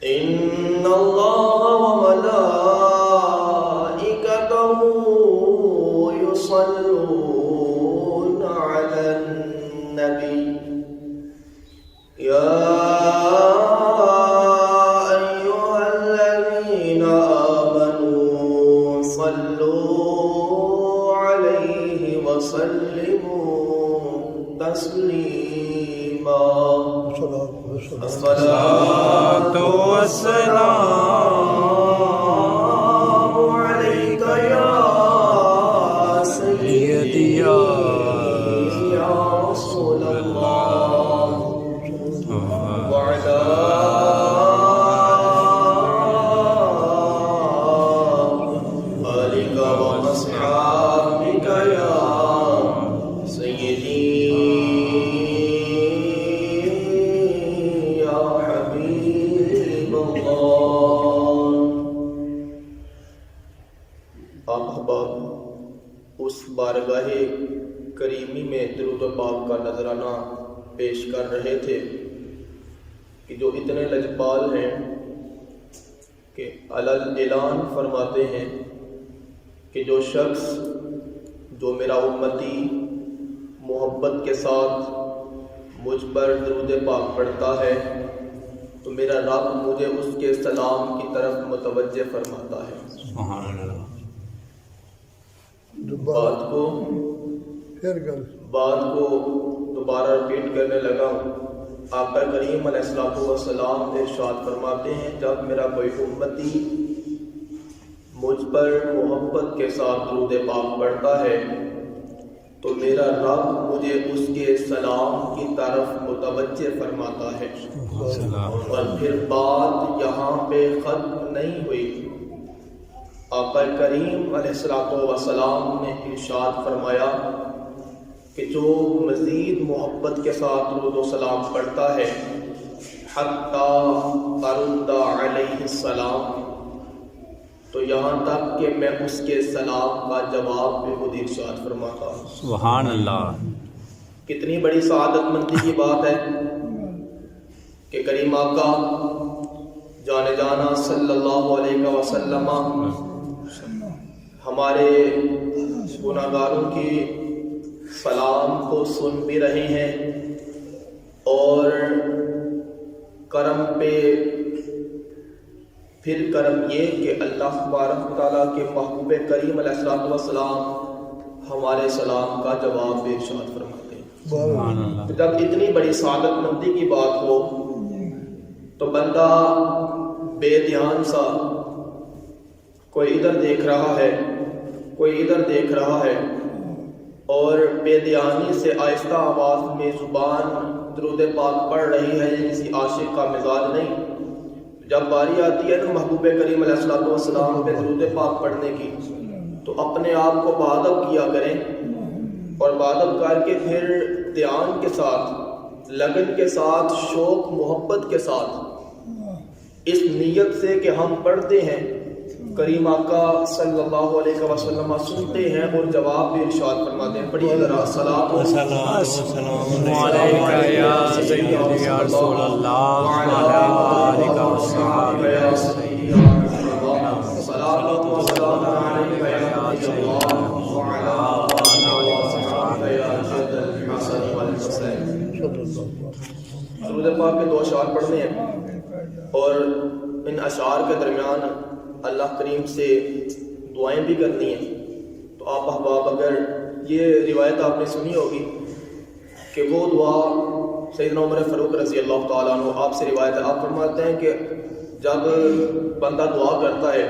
إن الله وملائكته يصلون على النبي يا أيها الذين آمنوا صلوا عليه وسلموا تسليما الصلاة والسلام عليك يا سيدي يا رسول الله وعلى آلك وأصحابك يا سيدي اس بارگاہ کریمی میں درود و پاک کا نذرانہ پیش کر رہے تھے کہ جو اتنے لجپال ہیں کہ اعلان فرماتے ہیں کہ جو شخص جو میرا امتی محبت کے ساتھ مجھ پر درود پاک پڑھتا ہے تو میرا رب مجھے اس کے سلام کی طرف متوجہ فرماتا ہے۔ سبحان اللہ۔ بات کو دوبارہ ریپیٹ کرنے لگا ہوں۔ آقا کریم علیہ الصلوۃ والسلام ارشاد فرماتے ہیں جب میرا کوئی امتی مجھ پر محبت کے ساتھ درود پاک پڑھتا ہے تو میرا رب مجھے اس کے سلام کی طرف متوجہ فرماتا ہے۔ اور پھر بات یہاں پہ ختم نہیں ہوئی۔ آقا کریم علیہ الصلوۃ والسلام نے ارشاد فرمایا کہ جو مزید محبت کے ساتھ درود و سلام پڑھتا ہے حتی ارد علیہ السلام، تو یہاں تک کہ میں اس کے سلام کا جواب بھی خود ارشاد فرماتا ہوں۔ سبحان اللہ۔ کتنی بڑی سعادت مندی کی بات ہے کہ کریم آقا جان جانا صلی اللہ علیہ وسلم ہمارے گناہگاروں کی سلام کو سن بھی رہے ہیں اور کرم پہ پھر کرم یہ کہ اللہ تبارک تعالیٰ کے محبوب کریم علیہ الصلوۃ والسلام ہمارے سلام کا جواب بھی ارشاد فرماتے ہیں۔ جب اتنی بڑی سعادت مندی کی بات ہو تو بندہ بے دھیان سا کوئی ادھر دیکھ رہا ہے کوئی ادھر دیکھ رہا ہے اور بے دھیانی سے آہستہ آواز میں زبان درود پاک پڑھ رہی ہے، یہ کسی عاشق کا مزاج نہیں۔ جب باری آتی ہے نا محبوب کریم علیہ الصلوۃ والسلام پہ درود پاک پڑھنے کی تو اپنے آپ کو بادب کیا کریں اور بادب کر کے پھر دھیان کے ساتھ، لگن کے ساتھ، شوق محبت کے ساتھ اس نیت سے کہ ہم پڑھتے ہیں، کریم آقا صلی اللہ علیہ وسلم سنتے ہیں اور جواب بھی ارشاد فرماتے ہیں۔ پڑھیے ذرا صلاۃ و سلام علیکہ یا سیدی یا رسول اللہ وعلی آلک وصحبہ یا سیدی یا رسول اللہ، صلاۃ و سلام علیکہ یا سیدی وعلی آلک وصحبہ یا سید الحسن والحسین۔ درود پاک کے 2 اشعار پڑھنے ہیں اور ان اشعار کے درمیان اللہ کریم سے دعائیں بھی کرنی ہیں۔ تو آپ احباب اگر یہ روایت آپ نے سنی ہوگی کہ وہ دعا سیدنا عمر فاروق رضی اللہ تعالیٰ عنہ آپ سے روایت ہے، آپ فرماتے ہیں کہ جب بندہ دعا کرتا ہے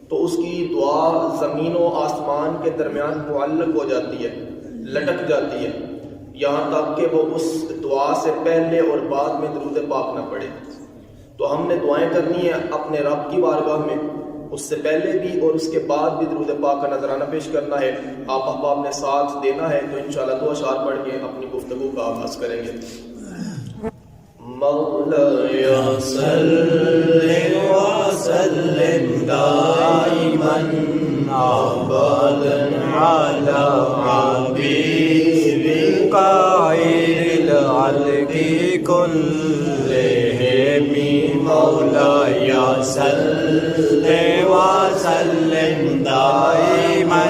تو اس کی دعا زمین و آسمان کے درمیان معلق ہو جاتی ہے، لٹک جاتی ہے، یہاں تک کہ وہ اس دعا سے پہلے اور بعد میں درود پاک نہ پڑھے۔ تو ہم نے دعائیں کرنی ہیں اپنے رب کی بارگاہ میں، اس سے پہلے بھی اور اس کے بعد بھی درود پاک کا نذرانہ پیش کرنا ہے۔ آپ احباب نے ساتھ دینا ہے تو انشاءاللہ 2 اشعار پڑھ کے اپنی گفتگو کا آغاز کریں گے۔ مولاي صل وسلم دائما ابدا على حبيبك خير الخلق كلهم مولاي صل وسلم دائما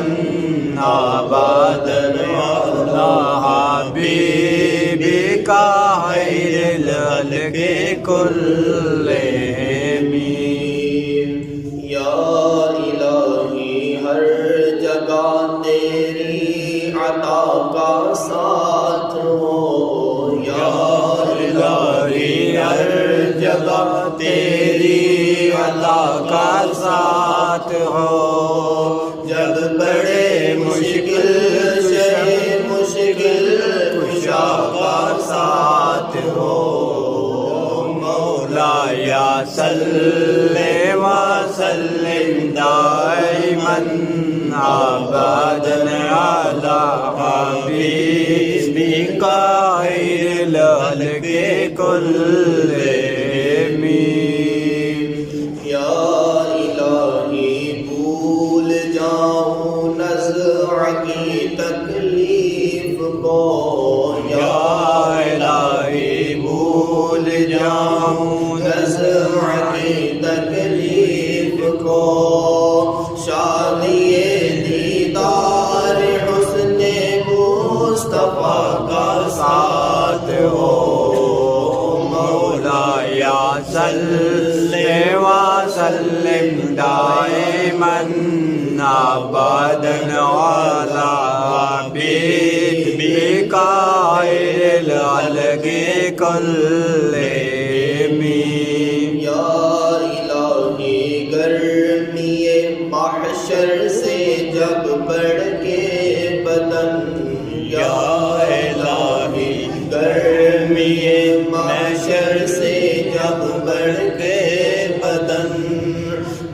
أبدا على حبيبك خير الخلق كلهم یا الہی ہر جگہ تیری عطا کا ساتھ ہو، یا الہی ہر جگہ تیری عطا کا ساتھ ہو، جب بڑے مشکل سے مشکل کشا کا ساتھ ہو، مولاي صل وسلم دائما أبدا على حبيبك خير الخلق كلهم یا الہی بھول جاؤں نزع کی تکلیف کو، یا الہی بھول جاؤں نزع کی تکلیف کو، شادی دیدار حسن مصطفیٰ کا ساتھ ہو، مولاي صل وسلم دائما أبدا على حبيبك خير الخلق كلهم یا الہی گرمی محشر سے جب بڑھ کے بدن، یا الہی گرمی محشر سے جب بڑھ کے بدن،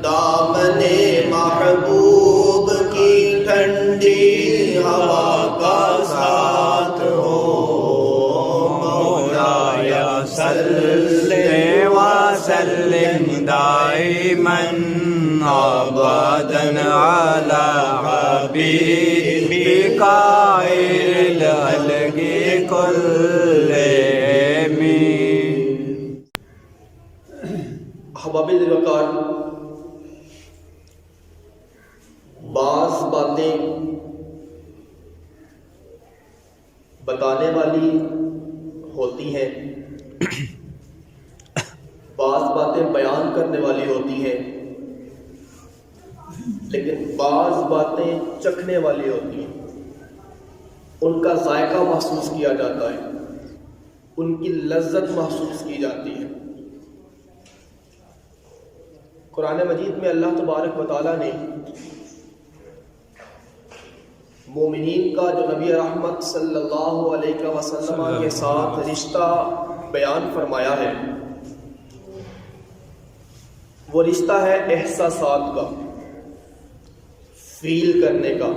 دامن محبوب کی ٹھنڈی ہوا کا ساتھ ہو، مولاي صل وسلم دائما أبدا على حبيبك خير الخلق كلهم احباب ذی الوقار، بعض باتیں بتانے والی ہوتی ہیں، بعض باتیں بیان کرنے والی ہوتی ہیں، لیکن بعض باتیں چکھنے والی ہوتی ہیں، ان کا ذائقہ محسوس کیا جاتا ہے، ان کی لذت محسوس کی جاتی ہے۔ قرآن مجید میں اللہ تبارک و تعالیٰ نے مومنین کا جو نبی رحمت صلی اللہ علیہ وسلم کے ساتھ رشتہ بیان فرمایا ہے، وہ رشتہ ہے احساسات کا، فیل کرنے کا۔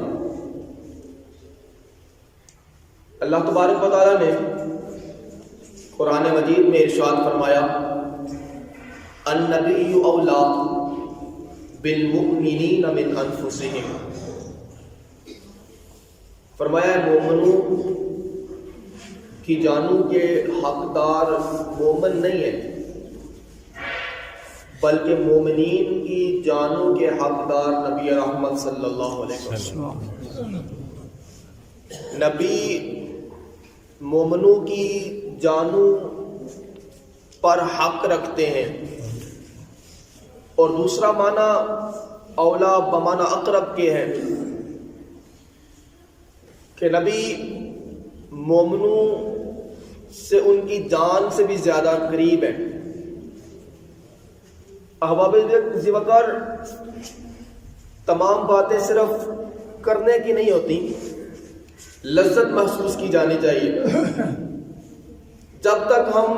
اللہ تبارک و تعالیٰ نے قرآن مجید میں ارشاد فرمایا، النبی اولا بالمؤمنین من انفسہم، فرمایا مومنوں کی جانوں کے حقدار مومن نہیں ہے، بلکہ مومنین کی جانوں کے حقدار نبی رحمت صلی اللہ علیہ وسلم۔ نبی مومنوں کی جانوں پر حق رکھتے ہیں، اور دوسرا معنی اولا بمعنی اقرب کے ہے کہ نبی مومنوں سے ان کی جان سے بھی زیادہ قریب ہے۔ احباب ذی وقار، تمام باتیں صرف کرنے کی نہیں ہوتی، لذت محسوس کی جانی چاہیے۔ جب تک ہم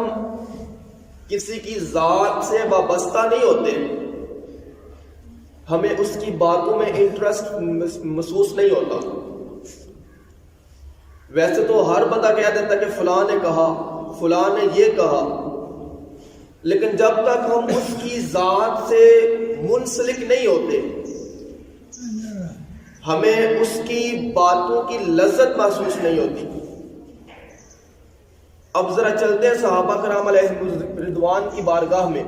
کسی کی ذات سے وابستہ نہیں ہوتے، ہمیں اس کی باتوں میں انٹرسٹ محسوس نہیں ہوتا۔ ویسے تو ہر بندہ کہہ دیتا کہ فلاں نے کہا، فلاں نے یہ کہا، لیکن جب تک ہم اس کی ذات سے منسلک نہیں ہوتے، ہمیں اس کی باتوں کی لذت محسوس نہیں ہوتی۔ اب ذرا چلتے ہیں صحابہ کرام علیہ رضوان کی بارگاہ میں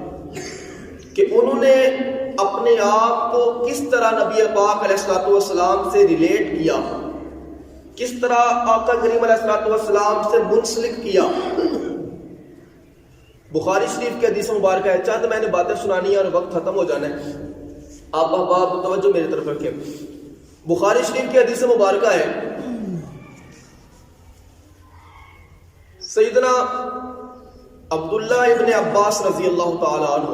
کہ انہوں نے اپنے آپ کو کس طرح نبی پاک علیہ الصلوۃ والسلام سے ریلیٹ کیا، کس طرح آقا کریم علیہ الصلوۃ والسلام سے منسلک کیا۔ بخاری شریف کے حدیث مبارکہ ہے، چند میں نے باتیں سنانی ہے اور وقت ختم ہو جانا ہے، آپ احباب توجہ میری طرف رکھیں۔ بخاری شریف کی حدیث مبارکہ ہے، سیدنا عبداللہ ابن عباس رضی اللہ تعالی عنہ،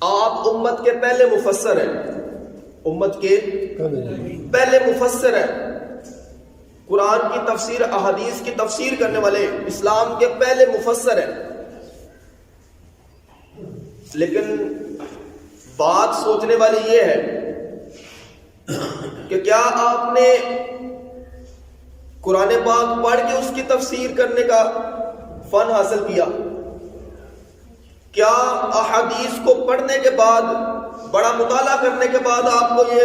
آپ امت کے پہلے مفسر ہیں، امت کے پہلے مفسر ہیں، قرآن کی تفسیر، احادیث کی تفسیر کرنے والے اسلام کے پہلے مفسر ہیں۔ لیکن بات سوچنے والی یہ ہے کہ کیا آپ نے قرآن پاک پڑھ کے اس کی تفسیر کرنے کا فن حاصل کیا؟ کیا احادیث کو پڑھنے کے بعد، بڑا مطالعہ کرنے کے بعد آپ کو یہ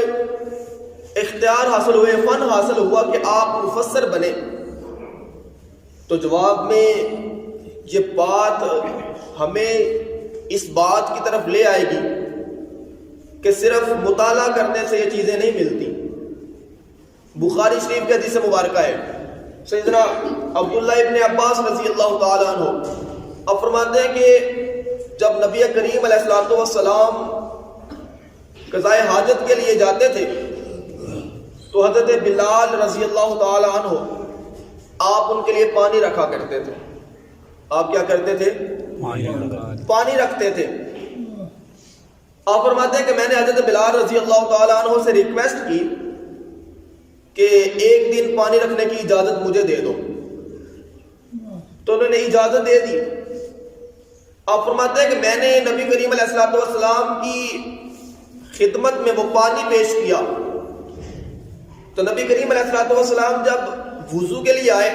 اختیار حاصل ہوئے، فن حاصل ہوا کہ آپ مفسر بنے؟ تو جواب میں یہ بات ہمیں اس بات کی طرف لے آئے گی کہ صرف مطالعہ کرنے سے یہ چیزیں نہیں ملتی۔ بخاری شریف کے حدیث مبارکہ ہے، سیدنا عبداللہ ابن عباس رضی اللہ تعالی عنہ اب فرماتے ہیں کہ جب نبی کریم علیہ الصلوۃ والسلام قضائے حاجت کے لیے جاتے تھے تو حضرت بلال رضی اللہ تعالی عنہ آپ ان کے لیے پانی رکھا کرتے تھے۔ آپ کیا کرتے تھے؟ پانی رکھتے تھے۔ آپ فرماتے ہیں کہ میں نے حضرت بلال رضی اللہ تعالی عنہ سے ریکویسٹ کی کہ ایک دن پانی رکھنے کی اجازت مجھے دے دو، تو انہوں نے اجازت دے دی۔ آپ فرماتے ہیں کہ میں نے نبی کریم علیہ الصلوۃ والسلام کی خدمت میں وہ پانی پیش کیا، تو نبی کریم علیہ الصلوۃ والسلام جب وضو کے لیے آئے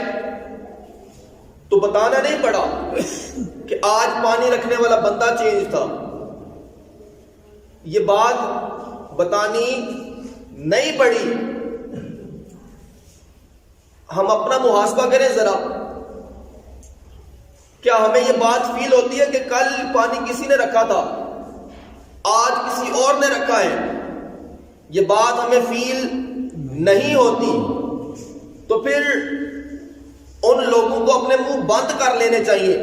تو بتانا نہیں پڑا کہ آج پانی رکھنے والا بندہ چینج تھا، یہ بات بتانی نہیں پڑی۔ ہم اپنا محاسبہ کریں ذرا، کیا ہمیں یہ بات فیل ہوتی ہے کہ کل پانی کسی نے رکھا تھا، آج کسی اور نے رکھا ہے؟ یہ بات ہمیں فیل نہیں ہوتی، تو پھر ان لوگوں کو اپنے منہ بند کر لینے چاہیے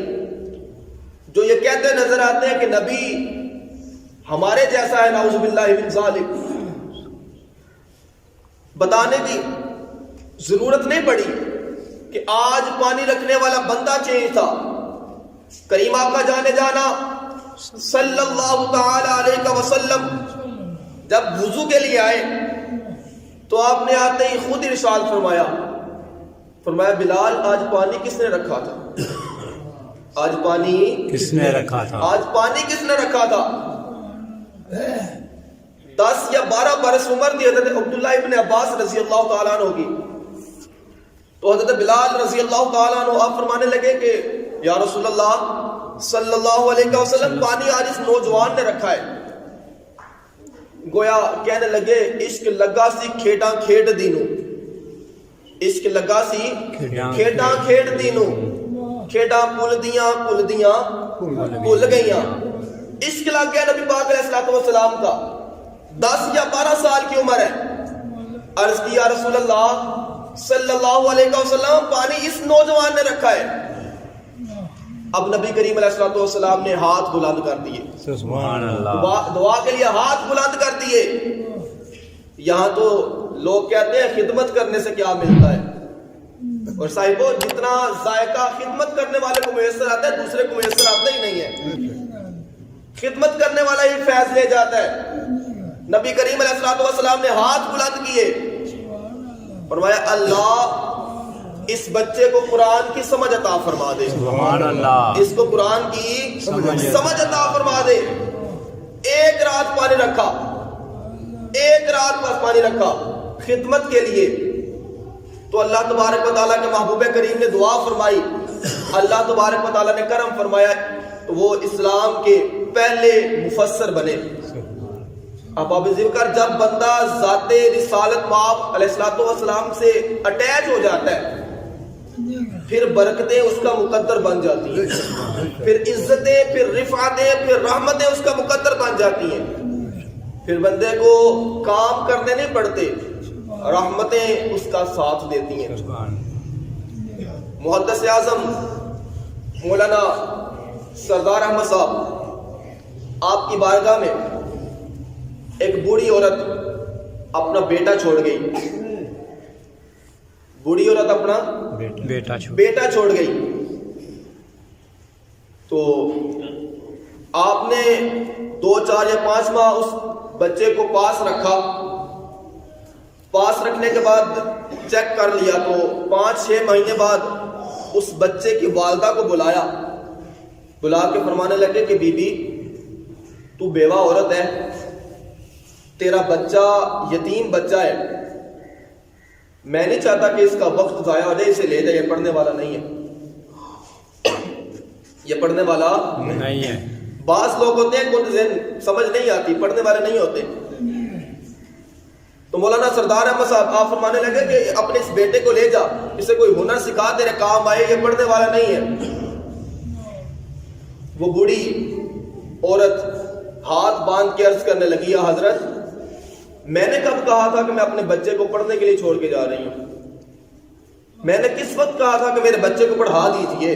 جو یہ کہتے نظر آتے ہیں کہ نبی ہمارے جیسا ہے، نعوذ باللہ من ذالک۔ بتانے کی ضرورت نہیں پڑی کہ آج پانی رکھنے والا بندہ چینج تھا۔ کریم آقا جانے جانا صلی اللہ تعالی علیہ وسلم جب وضو کے لیے آئے تو آپ نے آتے ہی خود ارشاد فرمایا بلال آج پانی کس نے رکھا تھا؟ آج پانی کس نے رکھا تھا؟ آج پانی کس نے رکھا تھا؟ 10 یا 12 برس عمر تھی حضرت عبداللہ ابن عباس رضی اللہ تعالیٰ عنہ کی، تو حضرت بلال رضی اللہ تعالیٰ عنہ آپ فرمانے لگے کہ یا رسول اللہ صلی اللہ علیہ وسلم پانی آج اس نوجوان نے رکھا ہے۔ گویا کہنے لگے عشق لگا سی کھیڈاں کھیڈ دینوں، عشق لگا سی کھیڈاں کھیڈ دینوں، کھیڈاں پل دیاں پل گئیاں۔ عشق لگ گیا نبی پاک علیہ الصلوۃ والسلام کا، 10 یا 12 سال کی عمر ہے۔ عرض کی یا رسول اللہ صلی اللہ علیہ وسلم پانی اس نوجوان نے رکھا ہے۔ اب نبی کریم علیہ الصلوۃ والسلام نے ہاتھ بلند کر دیے، سبحان اللہ، دعا کے لیے ہاتھ بلند کر دیے۔ یہاں تو لوگ کہتے ہیں خدمت کرنے سے کیا ملتا ہے، اور صاحبو جتنا ذائقہ خدمت کرنے والے کو میسر آتا ہے دوسرے کو میسر آتا ہی نہیں ہے۔ خدمت کرنے والا ہی فیض لے جاتا ہے۔ نبی کریم علیہ الصلوۃ والسلام نے ہاتھ بلند کیے، فرمایا اللہ اس بچے کو قرآن کی سمجھ عطا فرما دے، سبحان اللہ، اس کو قرآن کی سمجھ عطا فرما دے۔ ایک رات پانی رکھا، ایک رات بس پانی رکھا خدمت کے لیے، تو اللہ تبارک و تعالیٰ کے محبوب کریم نے دعا فرمائی، اللہ تبارک و تعالیٰ نے کرم فرمایا، تو وہ اسلام کے پہلے مفسر بنے۔ اب آپ ذکر جب بندہ ذات رسالت مآب علیہ الصلوۃ والسلام سے اٹیچ ہو جاتا ہے پھر برکتیں اس کا مقدر بن جاتی ہیں، پھر عزتیں، پھر رفعتیں، پھر رحمتیں اس کا مقدر بن جاتی ہیں. پھر بندے کو کام کرنے نہیں پڑتے، رحمتیں اس کا ساتھ دیتی ہیں. محدث اعظم مولانا سردار احمد صاحب آپ کی بارگاہ میں ایک بوڑھی عورت اپنا بیٹا چھوڑ گئی. بوڑھی عورت اپنا بیٹا چھوڑ گئی. تو آپ نے 2 4 یا 5 ماہ اس بچے کو پاس رکھا. پاس رکھنے کے بعد چیک کر لیا تو 5 6 مہینے بعد اس بچے کی والدہ کو بلایا. بلا کے فرمانے لگے کہ بی بی تو بیوہ عورت ہے، تیرا بچہ یتیم بچہ ہے، میں نہیں چاہتا کہ اس کا وقت ضائع ہو جائے، اسے لے جائے، یہ پڑھنے والا نہیں ہے، یہ پڑھنے والا نہیں ہے. بعض لوگ ہوتے ہیں کچھ ذہن سمجھ نہیں آتی، پڑھنے والے نہیں ہوتے. تو مولانا سردار احمد صاحب آپ فرمانے لگے کہ اپنے اس بیٹے کو لے جا، اسے کوئی ہنر سکھا، تیرے کام آئے، یہ پڑھنے والا نہیں ہے. وہ بوڑھی عورت ہاتھ باندھ کے عرض کرنے لگی، یا حضرت میں نے کب کہا تھا کہ میں اپنے بچے کو پڑھنے کے لیے چھوڑ کے جا رہی ہوں؟ میں نے کس وقت کہا تھا کہ میرے بچے کو پڑھا دیجئے؟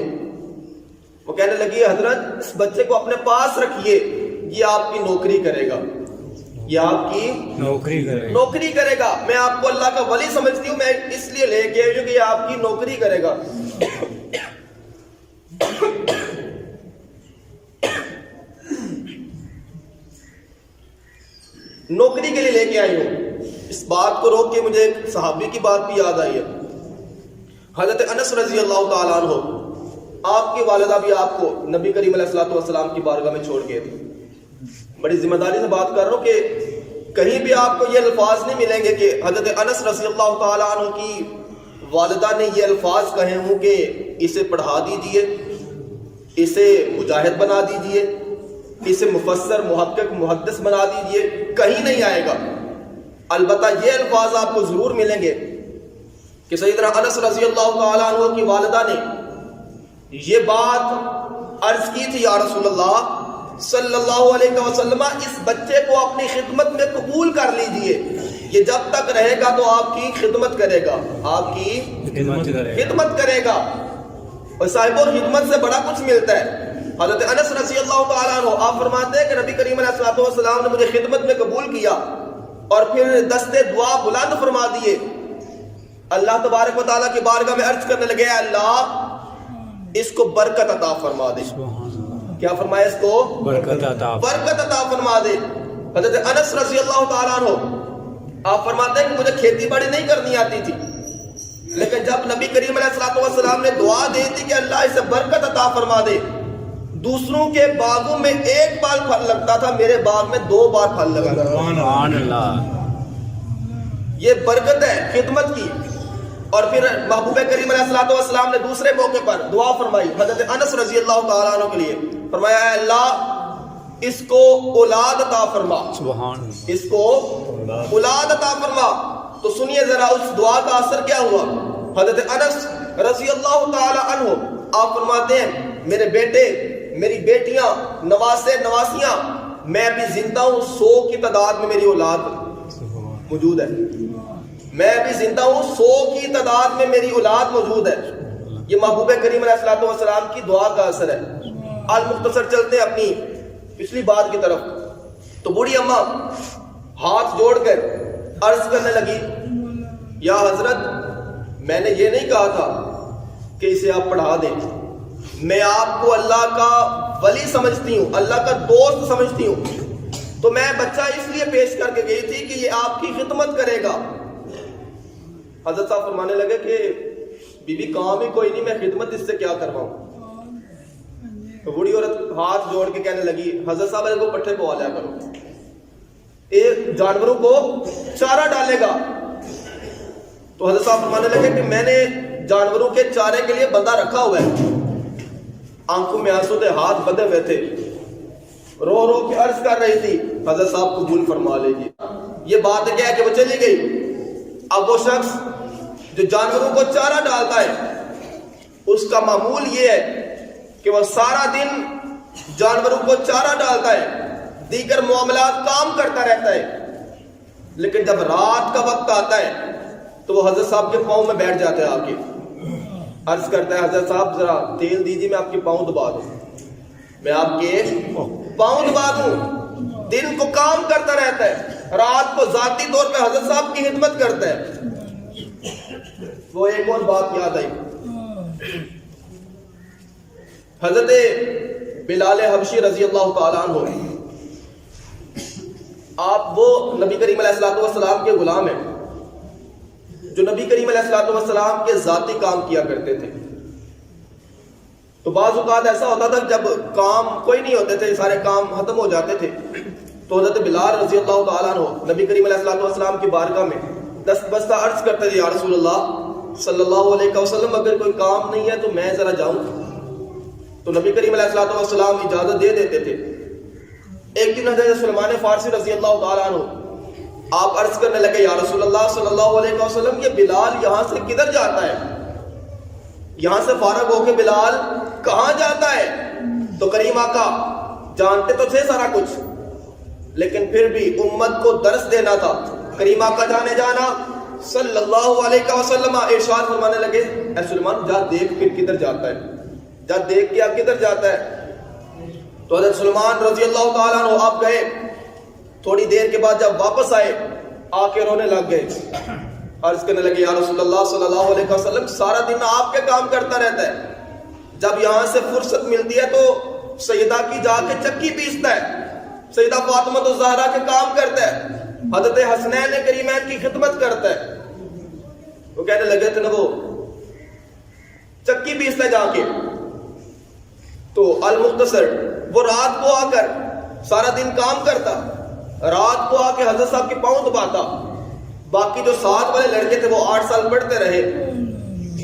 وہ کہنے لگی، حضرت اس بچے کو اپنے پاس رکھیے، یہ آپ کی نوکری کرے گا، یہ آپ کی نوکری کرے گا. میں آپ کو اللہ کا ولی سمجھتی ہوں، میں اس لیے لے کے آئی ہوں کہ یہ آپ کی نوکری کرے گا. نوکری کے لیے لے کے آئی ہوں. اس بات کو روک کے مجھے ایک صحابی کی بات بھی یاد آئی ہے. حضرت انس رضی اللہ تعالیٰ عنہ، آپ کی والدہ بھی آپ کو نبی کریم علیہ الصلوۃ والسلام کی بارگاہ میں چھوڑ گئے تھے. بڑی ذمہ داری سے بات کر رہا ہوں کہ کہیں بھی آپ کو یہ الفاظ نہیں ملیں گے کہ حضرت انس رضی اللہ تعالیٰ عنہ کی والدہ نے یہ الفاظ کہے ہوں کہ اسے پڑھا دیجئے، اسے مجاہد بنا دیجئے، اسے مفسر، محقق، محدث بنا دیجئے. کہیں نہیں آئے گا. البتہ یہ الفاظ آپ کو ضرور ملیں گے کہ سیدنا انس رضی اللہ تعالیٰ عنہ کی والدہ نے یہ بات عرض کی تھی، یا رسول اللہ صلی اللہ علیہ وسلم اس بچے کو اپنی خدمت میں قبول کر لیجئے، یہ جب تک رہے گا تو آپ کی خدمت کرے گا، آپ کی خدمت کرے گا. اور صاحبوں خدمت سے بڑا کچھ ملتا ہے. حضرت انس رضی اللہ تعالیٰ عنہ آپ فرماتے ہیں کہ نبی کریم علیہ الصلوۃ والسلام نے مجھے خدمت میں قبول کیا اور پھر دستے دعا بلند فرما دیے. اللہ تبارک و تعالیٰ کی بارگاہ میں عرض کرنے لگے، اللہ اس کو برکت عطا فرما دے. کیا فرمایا؟ اس کو برکت عطا فرما دے. حضرت انس رضی اللہ تعالیٰ عنہ آپ فرماتے ہیں کہ مجھے کھیتی باڑی نہیں کرنی آتی تھی، لیکن جب نبی کریم علیہ الصلوۃ والسلام نے دعا دی تھی کہ اللہ اسے برکت عطا فرما دے، دوسروں کے باغوں میں 1 بار پھل لگتا تھا، میرے باغ میں 2 بار پھل لگا تھا. سبحان اللہ. یہ برکت ہے خدمت کی. اور پھر محبوب کریم علیہ الصلوۃ والسلام نے دوسرے موقع پر دعا فرمائی حضرت انس رضی اللہ تعالیٰ عنہ کے لیے. فرمایا، اے اللہ اس کو اولاد عطا فرما، اس کو اولاد عطا فرما. تو سنیے ذرا اس دعا کا اثر کیا ہوا. حضرت انس رضی اللہ تعالیٰ عنہ آپ فرماتے ہیں، میرے بیٹے، میری بیٹیاں، نواسے، نواسیاں، میں بھی زندہ ہوں، 100 کی تعداد میں میری اولاد موجود ہے. میں بھی زندہ ہوں، 100 کی تعداد میں میری اولاد موجود ہے. یہ محبوب کریم علیہ الصلوۃ والسلام کی دعا کا اثر ہے. المختصر چلتے ہیں اپنی پچھلی بات کی طرف. تو بوڑھی اماں ہاتھ جوڑ کر عرض کرنے لگی، یا حضرت میں نے یہ نہیں کہا تھا کہ اسے آپ پڑھا دیں، میں آپ کو اللہ کا ولی سمجھتی ہوں، اللہ کا دوست سمجھتی ہوں، تو میں بچہ اس لیے پیش کر کے گئی تھی کہ یہ آپ کی خدمت کرے گا. حضرت صاحب فرمانے لگے کہ بی بی کام ہی کوئی نہیں، میں خدمت اس سے کیا کرواؤں. تو بوڑھی عورت ہاتھ جوڑ کے کہنے لگی، حضرت صاحب ان کو پٹھے پوا لیا کرو، ایک جانوروں کو چارہ ڈالے گا. تو حضرت صاحب فرمانے لگے کہ میں نے جانوروں کے چارے کے لیے بندہ رکھا ہوا ہے. آنکھوں میں آنسو تھے، ہاتھ بندھے ہوئے تھے، رو رو کے عرض کر رہی تھی، حضرت صاحب قبول فرما لیجیے. یہ بات کیا ہے کہ وہ چلی گئی. اب وہ شخص جو جانوروں کو چارہ ڈالتا ہے اس کا معمول یہ ہے کہ وہ سارا دن جانوروں کو چارہ ڈالتا ہے، دیگر معاملات کام کرتا رہتا ہے، لیکن جب رات کا وقت آتا ہے تو وہ حضرت صاحب کے پاؤں میں بیٹھ جاتا ہے، آ کے عرض کرتا ہے حضرت صاحب ذرا تیل دیجیے، میں آپ کے پاؤں دبا دوں، میں آپ کے پاؤں دبا دوں۔ دن کو کام کرتا رہتا ہے، رات کو ذاتی طور پہ حضرت صاحب کی خدمت کرتا ہے۔ وہ ایک اور بات یاد آئی، حضرت بلال حبشی رضی اللہ تعالیٰ عنہ، آپ وہ نبی کریم علیہ الصلوۃ والسلام کے غلام ہیں جو نبی کریم علیہ الصلوۃ والسلام کے ذاتی کام کیا کرتے تھے۔ تو بعض اوقات ایسا ہوتا تھا جب کام کوئی نہیں ہوتے تھے، سارے کام ختم ہو جاتے تھے، تو حضرت بلال رضی اللہ تعالیٰ عنہ نبی کریم علیہ الصلوۃ والسلام کی بارگاہ میں دست بستہ عرض کرتے تھے، یا رسول اللہ صلی اللہ علیہ وسلم اگر کوئی کام نہیں ہے تو میں ذرا جاؤں، تو نبی کریم علیہ الصلوۃ والسلام اجازت دے دیتے تھے۔ ایک دن حضرت سلمان فارسی رضی اللہ تعالیٰ عنہ آپ عرض کرنے لگے، یا رسول اللہ صلی اللہ علیہ وسلم یہ بلال یہاں سے کدھر جاتا ہے، یہاں سے فارغ ہو کے بلال کہاں جاتا ہے؟ تو کریم آقا جانتے تو تھے سارا کچھ، لیکن پھر بھی امت کو درس دینا تھا۔ کریم آقا جانے جانا صلی اللہ علیہ وسلم ارشاد فرمانے لگے، اے سلمان جا دیکھ پھر کدھر جاتا ہے، جا دیکھ کیا کدھر جاتا ہے۔ تو حضرت سلمان رضی اللہ تعالیٰ عنہ آپ گئے، تھوڑی دیر کے بعد جب واپس آئے آ کے رونے لگ گئے، عرض کرنے لگے، یا رسول اللہ صلی اللہ علیہ وسلم سارا دن آپ کے کام کرتا رہتا ہے، جب یہاں سے فرصت ملتی ہے تو سیدہ کی جا کے چکی پیستا ہے، سیدہ فاطمہ الزہرا کے کام کرتا ہے، حضرت حسنین کریمین کی خدمت کرتا ہے۔ وہ کہنے لگے تھے نا وہ چکی پیستا ہے جا کے۔ تو المختصر وہ رات کو آ کر سارا دن کام کرتا، رات کو آ کے حضرت صاحب کے پاؤں دباتا۔ باقی جو ساتھ والے لڑکے تھے وہ 8 سال پڑھتے رہے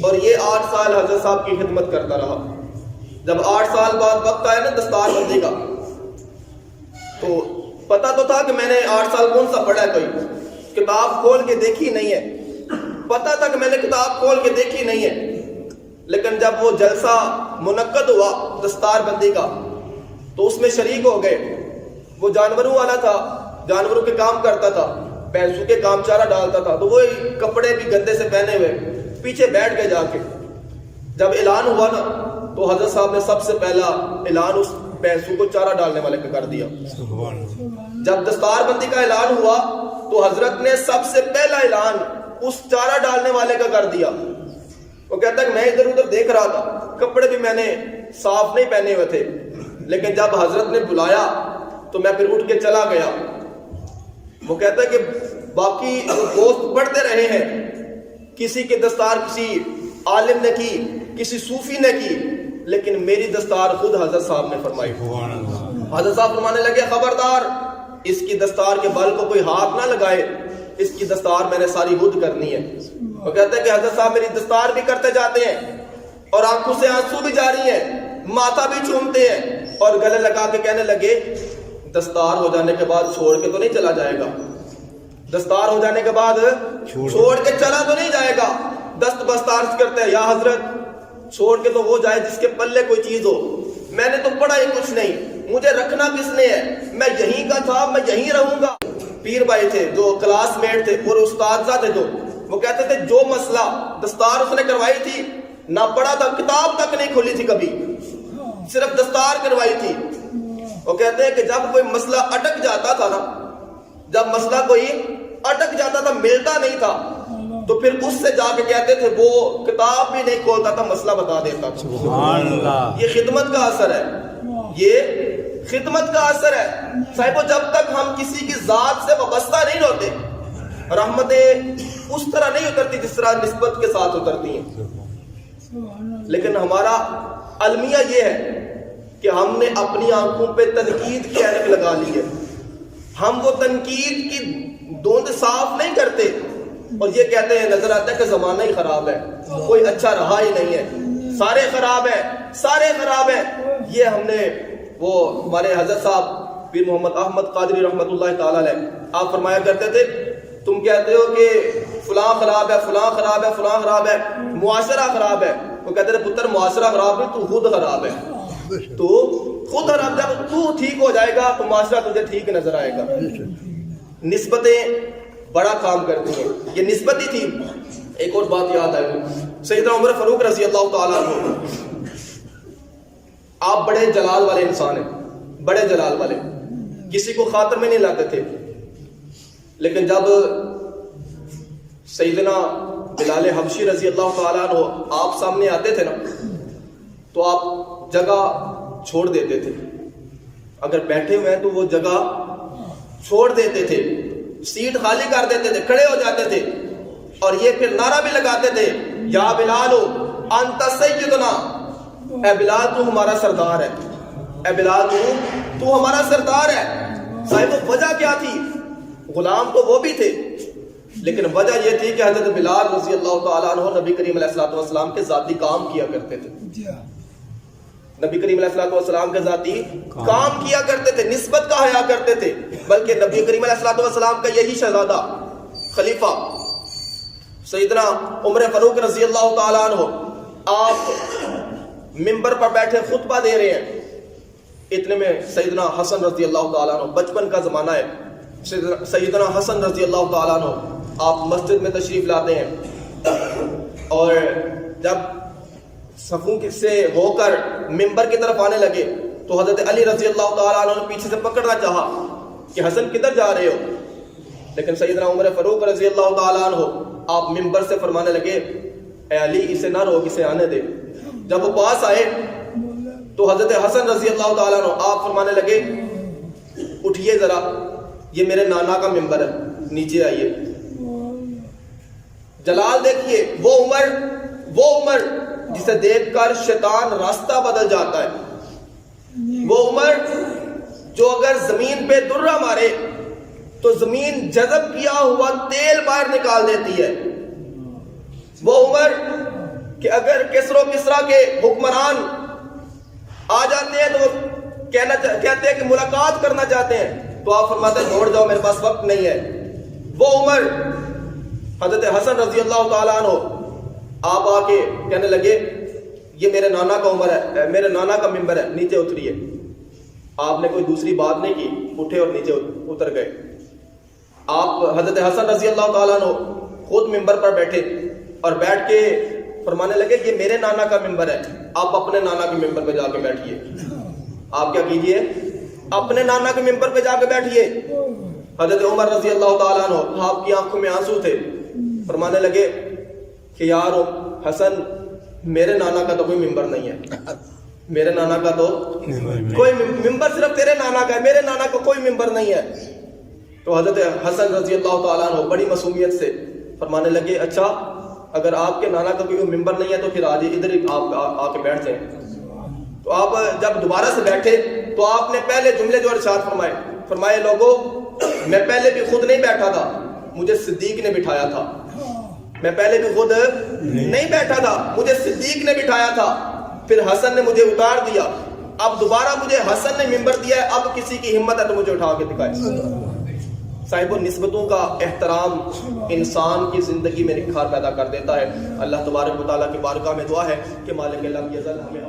اور یہ 8 سال حضرت صاحب کی خدمت کرتا رہا۔ جب 8 سال بعد وقت آیا نا دستار بندی کا، تو پتا تو تھا کہ میں نے 8 سال کون سا پڑھا ہے، کوئی کتاب کھول کے دیکھی نہیں ہے، پتا تھا کہ میں نے کتاب کھول کے دیکھی نہیں ہے، لیکن جب وہ جلسہ منعقد ہوا دستار بندی کا تو اس میں شریک ہو گئے۔ وہ جانوروں والا تھا، جانوروں کے کام کرتا تھا، بھینسوں کے کام چارہ ڈالتا تھا، تو وہ کپڑے بھی گندے سے پہنے ہوئے پیچھے بیٹھ گئے جا کے۔ جب اعلان ہوا نا تو حضرت صاحب نے سب سے پہلا اعلان اس بھینسوں کو چارہ ڈالنے والے کا کر دیا۔ جب دستار بندی کا اعلان ہوا تو حضرت نے سب سے پہلا اعلان اس چارہ ڈالنے والے کا کر دیا۔ وہ کہتا ہے کہ میں ادھر ادھر دیکھ رہا تھا، کپڑے بھی میں نے صاف نہیں پہنے ہوئے تھے، لیکن جب حضرت نے بلایا تو میں پھر اٹھ کے چلا گیا۔ وہ کہتا ہے کہ باقی دوست پڑھتے رہے ہیں، کسی کی دستار کسی عالم نے کی، کسی صوفی نے کی، لیکن میری دستار خود حضرت صاحب نے فرمائی۔ حضرت صاحب فرمانے لگے، خبردار اس کی دستار کے بل کو کوئی ہاتھ نہ لگائے، اس کی دستار میں نے ساری خود کرنی ہے۔ وہ کہتے ہیں کہ حضرت صاحب میری دستار بھی کرتے جاتے ہیں اور آنکھوں سے آنسو بھی جاری ہیں، ماتھا بھی چومتے ہیں اور گلے لگا کے کہنے لگے، دستار ہو جانے کے بعد چھوڑ کے تو نہیں چلا جائے گا، دستار ہو جانے کے بعد چھوڑ کے چلا تو نہیں جائے گا۔ دست بستار کرتے ہیں، یا حضرت چھوڑ کے تو وہ جائے جس کے پلے کوئی چیز ہو، میں نے تو پڑھا ہی کچھ نہیں، مجھے رکھنا کس نے ہے، میں یہیں کا تھا، میں یہیں رہوں گا۔ پیر بھائی تھے جو کلاس میٹ تھے اور استاذہ تھے جو، وہ کہتے تھے جو مسئلہ دستار اس نے کروائی تھی، نہ پڑھا تھا، کتاب تک نہیں کھولی تھی کبھی، صرف دستار کروائی تھی۔ وہ کہتے ہیں کہ جب کوئی مسئلہ اٹک جاتا تھا نا، جب مسئلہ کوئی اٹک جاتا تھا، ملتا نہیں تھا، تو پھر اس سے جا کے کہتے تھے وہ کتاب بھی نہیں کھولتا تھا، مسئلہ بتا دیتا تھا۔ سبحان اللہ۔ یہ خدمت کا اثر ہے، یہ خدمت کا اثر ہے صاحبو۔ جب تک ہم کسی کی ذات سے وابستہ نہیں ہوتے، رحمتیں اس طرح نہیں اترتی جس طرح نسبت کے ساتھ اترتی ہیں۔ لیکن ہمارا المیہ یہ ہے کہ ہم نے اپنی آنکھوں پہ تنقید کی اینک لگا لی ہے، ہم وہ تنقید کی دوند صاف نہیں کرتے اور یہ کہتے ہیں، نظر آتا ہے کہ زمانہ ہی خراب ہے، کوئی اچھا رہا ہی نہیں ہے، سارے خراب ہیں، سارے خراب ہیں۔ یہ ہم نے وہ ہمارے حضرت صاحب پیر محمد احمد قادری رحمت اللہ تعالی علیہ آپ فرمایا کرتے تھے، تم کہتے ہو کہ فلاں خراب ہے، فلاں خراب ہے، فلاں خراب ہے، معاشرہ خراب ہے، وہ کہتے تھے پتر معاشرہ خراب نہیں، تو خود خراب ہے، تو خود خراب، جب تو ٹھیک ہو جائے گا تو معاشرہ تجھے ٹھیک نظر آئے گا۔ نسبتیں بڑا کام کرتی ہیں، یہ نسبت ہی تھی۔ ایک اور بات یاد آئی، سیدنا عمر فاروق رضی اللہ تعالیٰ عنہ، آپ بڑے جلال والے انسان ہیں، بڑے جلال والے، کسی کو خاطر میں نہیں لاتے تھے، لیکن جب سیدنا بلال حبشی رضی اللہ تعالیٰ عنہ آپ سامنے آتے تھے نا، تو آپ جگہ چھوڑ دیتے تھے، اگر بیٹھے ہوئے ہیں تو وہ جگہ چھوڑ دیتے تھے، سیٹ خالی کر دیتے تھے، کھڑے ہو جاتے تھے، اور یہ پھر نعرہ بھی لگاتے تھے، یا بلال انت سیدنا، اے بلال تو ہمارا سردار ہے، اے بلال تو ہمارا سردار ہے۔ صاحب وجہ کیا تھی؟ غلام تو وہ بھی تھے، لیکن وجہ یہ تھی کہ حضرت بلال رضی اللہ تعالیٰ عنہ نبی کریم علیہ الصلوۃ والسلام کے ذاتی کام کیا کرتے تھے، نبی کریم علیہ الصلوۃ والسلام کے ذاتی کام کیا کرتے تھے، نسبت کا حیا کرتے تھے، بلکہ نبی کریم علیہ الصلوۃ والسلام کا یہی شہزادہ خلیفہ سیدنا عمر فاروق رضی اللہ تعالیٰ عنہ، آپ منبر پر بیٹھے خطبہ دے رہے ہیں، اتنے میں سیدنا حسن رضی اللہ تعالیٰ عنہ، بچپن کا زمانہ ہے، سیدنا حسن رضی اللہ تعالیٰ عنہ آپ مسجد میں تشریف لاتے ہیں، اور جب صفوں سے ہو کر منبر کی طرف آنے لگے تو حضرت علی رضی اللہ تعالیٰ عنہ نے پیچھے سے پکڑنا چاہا کہ حسن کدھر جا رہے ہو، لیکن سیدنا عمر فاروق رضی اللہ تعالیٰ عنہ آپ منبر سے فرمانے لگے، اے علی اسے نہ روک، اسے آنے دے۔ جب وہ پاس آئے تو حضرت حسن رضی اللہ تعالیٰ عنہ آپ فرمانے لگے، اٹھئے ذرا، یہ میرے نانا کا منبر ہے، نیچے آئیے۔ جلال دیکھیے، وہ عمر جسے دیکھ کر شیطان راستہ بدل جاتا ہے، وہ عمر جو اگر زمین پہ درہ مارے تو زمین جذب کیا ہوا تیل باہر نکال دیتی ہے، وہ عمر کہ اگر کسر و کسرا کے حکمران آ جاتے ہیں تو وہ کہتے ہیں کہ ملاقات کرنا چاہتے ہیں تو آپ فرماتے ہیں دوڑ جاؤ، میرے پاس وقت نہیں ہے۔ وہ عمر حضرت حسن رضی اللہ تعالیٰ عنہ آپ آ کے کہنے لگے، یہ میرے نانا کا عمر ہے، میرے نانا کا منبر ہے، نیچے اتریے۔ آپ نے کوئی دوسری بات نہیں کی، اٹھے اور نیچے اتر گئے۔ آپ حضرت حسن رضی اللہ تعالیٰ عنہ خود منبر پر بیٹھے اور بیٹھ کے فرمانے لگے، یہ میرے نانا کا منبر ہے، آپ اپنے نانا کے منبر پہ جا کے بیٹھیے۔ آپ کیا کیجئے؟ اپنے نانا کے منبر پہ جا کے بیٹھیے۔ حضرت عمر رضی اللہ تعالیٰ عنہ آپ کی آنکھوں میں آنسو تھے، فرمانے لگے کہ یار حسن، میرے نانا کا تو کوئی منبر نہیں ہے، میرے نانا کا تو کوئی منبر صرف تیرے نانا کا ہے، میرے نانا کا کوئی منبر نہیں ہے۔ تو حضرت حسن رضی اللہ تعالیٰ عنہ بڑی معصومیت سے فرمانے لگے، اچھا اگر آپ کے نانا کا کوئی ممبر نہیں ہے تو پھر آج ادھر آپ آ کے بیٹھ جائیں۔ تو آپ جب دوبارہ سے بیٹھے تو آپ نے پہلے جملے جو ارشاد فرمائے لوگوں، میں پہلے بھی خود نہیں بیٹھا تھا، مجھے صدیق نے بٹھایا تھا، میں پہلے بھی خود نہیں بیٹھا تھا، مجھے صدیق نے بٹھایا تھا، پھر حسن نے مجھے اتار دیا، اب دوبارہ مجھے حسن نے ممبر دیا ہے، اب کسی کی ہمت ہے تو مجھے اٹھا کے دکھائے۔ صاحب نسبتوں کا احترام انسان کی زندگی میں نکھار پیدا کر دیتا ہے۔ اللہ تبارک و تعالیٰ کی بارگاہ میں دعا ہے کہ مالک لم یزل ہمیں